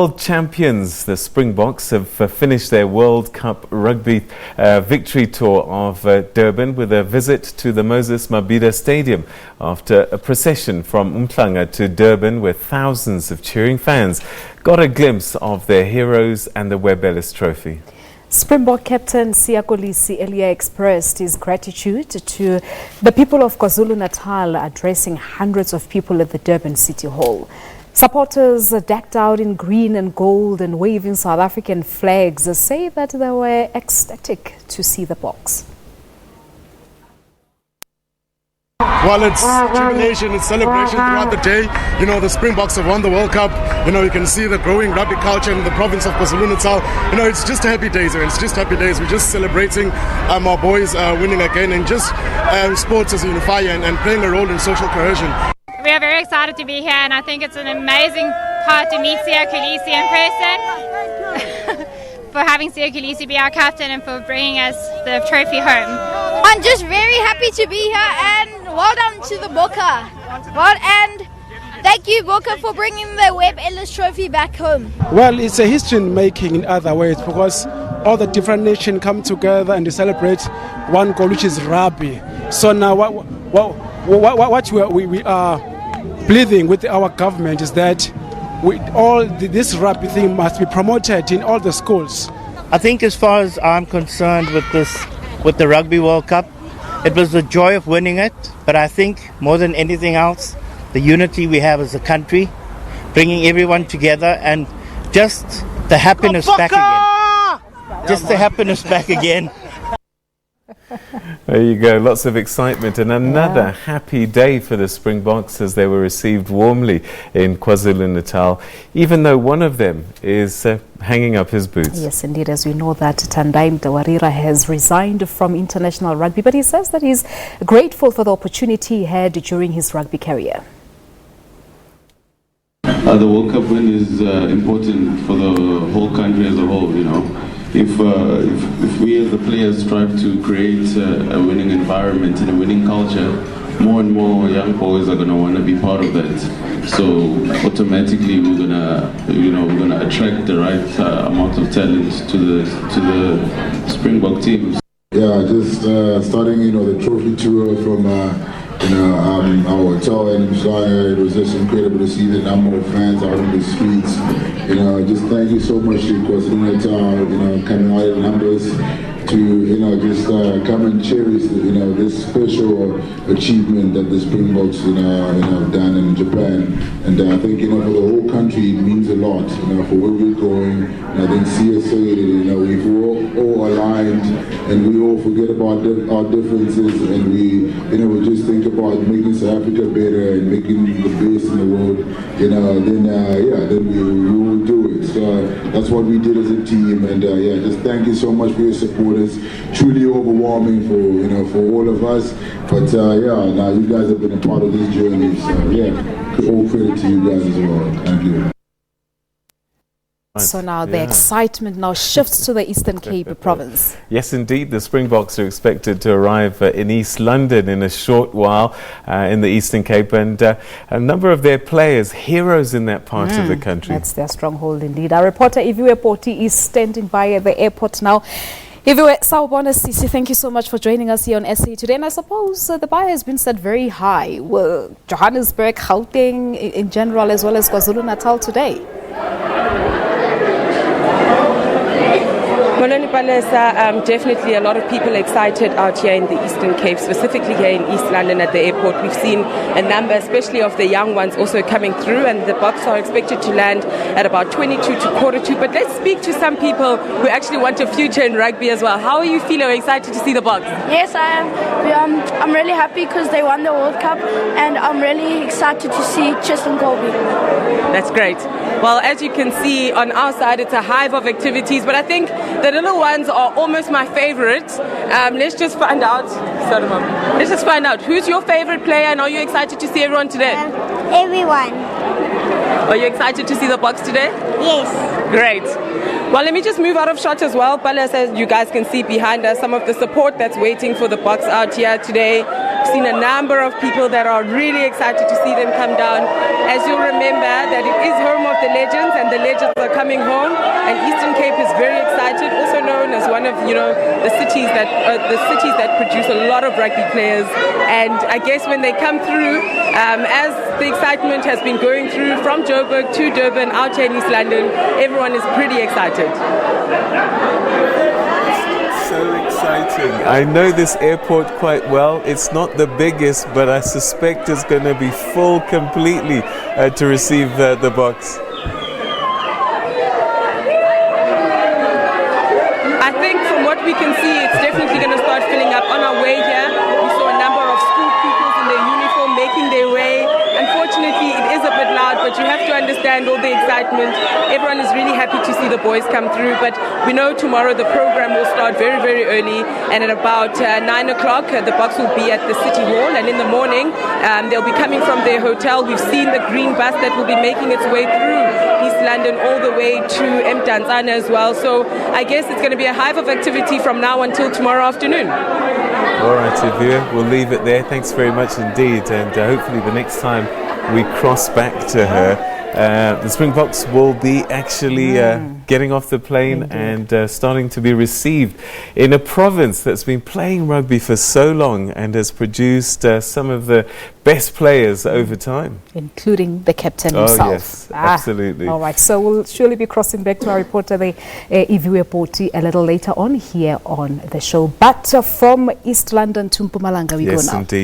World Champions, the Springboks, have finished their World Cup rugby victory tour of Durban with a visit to the Moses Mabhida Stadium after a procession from Umhlanga to Durban where thousands of cheering fans got a glimpse of their heroes and the RWC Trophy. Springbok captain Siya Kolisi earlier expressed his gratitude to the people of KwaZulu-Natal, addressing hundreds of people at the Durban City Hall. Supporters decked out in green and gold and waving South African flags say that they were ecstatic to see the Boks. Well, it's jubilation, it's celebration throughout the day. You know, the Springboks have won the World Cup. You know, you can see the growing rugby culture in the province of KwaZulu-Natal. You know, it's just happy days, and it's just happy days. We're just celebrating our boys winning again, and just sports as a unifier and playing a role in social cohesion. We are very excited to be here, and I think it's an amazing part to meet Siya Kolisi in person. For having Siya Kolisi be our captain and for bringing us the trophy home. I'm just very happy to be here, and well done to the Bokke. And thank you, Bokke, for bringing the RWC Trophy back home. Well, it's a history making in other ways, because all the different nations come together and they celebrate one goal, which is rugby. So now what we are pleading with our government is that this rugby thing must be promoted in all the schools. I think as far as I'm concerned with the Rugby World Cup, it was the joy of winning it, but I think more than anything else, the unity we have as a country, bringing everyone together, and just the happiness back again. Just the happiness back again. There you go, lots of excitement and another happy day for the Springboks as they were received warmly in KwaZulu-Natal, even though one of them is hanging up his boots. Yes, indeed, as we know that Tandai Mtawarira has resigned from international rugby, but he says that he's grateful for the opportunity he had during his rugby career. The World Cup win is important for the whole country as a whole, you know. If we as the players strive to create a winning environment and a winning culture, more and more young boys are going to want to be part of that. So automatically we're gonna attract the right amount of talent to the Springbok teams. Yeah, just starting the trophy tour from our hotel in Umhlanga. It was just incredible to see the number of fans out in the streets. Just thank you so much to KwaZulu-Natal, coming out in numbers to just come and cherish this special achievement that the Springboks have done in Japan. And I think for the whole country it means a lot for where we're going. And I think CSA, we've all aligned and we all forget about our differences, and we just think about making South Africa better and making the best in the world. Then we will do it. So that's what we did as a team. And just thank you so much for your support. It's truly overwhelming for all of us. But now you guys have been a part of this journey. So all credit to you guys as well. Thank you. So now the excitement now shifts to the Eastern Cape province. Yes, indeed. The Springboks are expected to arrive in East London in a short while in the Eastern Cape, and a number of their players, heroes in that part of the country. That's their stronghold indeed. Our reporter Iviwe Poti is standing by at the airport now. Iviwe, Sawubona Sisi, thank you so much for joining us here on SA Today. And I suppose the bar has been set very high. Well, Johannesburg, Gauteng in general, as well as KwaZulu-Natal today. Definitely a lot of people excited out here in the Eastern Cape, specifically here in East London at the airport. We've seen a number, especially of the young ones, also coming through, and the Boks are expected to land at about 22 to 1:45. But let's speak to some people who actually want a future in rugby as well. How are you feeling? Are you excited to see the Boks? Yes, I am. I'm really happy because they won the World Cup, and I'm really excited to see Tristan Colby. That's great. Well, as you can see on our side, it's a hive of activities, but I think the little ones are almost my favorite. Let's just find out. Sorry, Mom. Let's just find out who's your favorite player, and are you excited to see everyone today? Everyone. Are you excited to see the Boks today? Yes. Great. Well, let me just move out of shot as well. Palace, as you guys can see behind us, some of the support that's waiting for the Boks out here today. seen a number of people that are really excited to see them come down. As you'll remember, that it is home of the legends, and the legends are coming home. And Eastern Cape is very excited, also known as one of the cities that produce a lot of rugby players. And I guess when they come through, as the excitement has been going through from Joburg to Durban, out here in East London, everyone is pretty excited. So exciting. I know this airport quite well. It's not the biggest, but I suspect it's going to be full completely to receive the Boks. I think from what we can see, it's definitely going to start filling up. On our way here, we saw a number of school pupils in their uniform making their way. Unfortunately, it is a bit loud, but you have to understand all the excitement. Everyone is really happy to see the boys come through, but we know tomorrow the program will start very, very early, and at about 9 o'clock, the Boks will be at the City Hall, and in the morning, they'll be coming from their hotel. We've seen the green bus that will be making its way through East London all the way to Mdantsane as well. So I guess it's going to be a hive of activity from now until tomorrow afternoon. All right, Iviwe, we'll leave it there. Thanks very much indeed, and hopefully the next time we cross back to her, the Springboks will be actually getting off the plane and starting to be received in a province that's been playing rugby for so long and has produced some of the best players over time. Including the captain himself. Oh, yes, absolutely. All right, so we'll surely be crossing back to our reporter, Iviwe Poti, a little later on here on the show. But from East London to Mpumalanga we go now. Yes, indeed.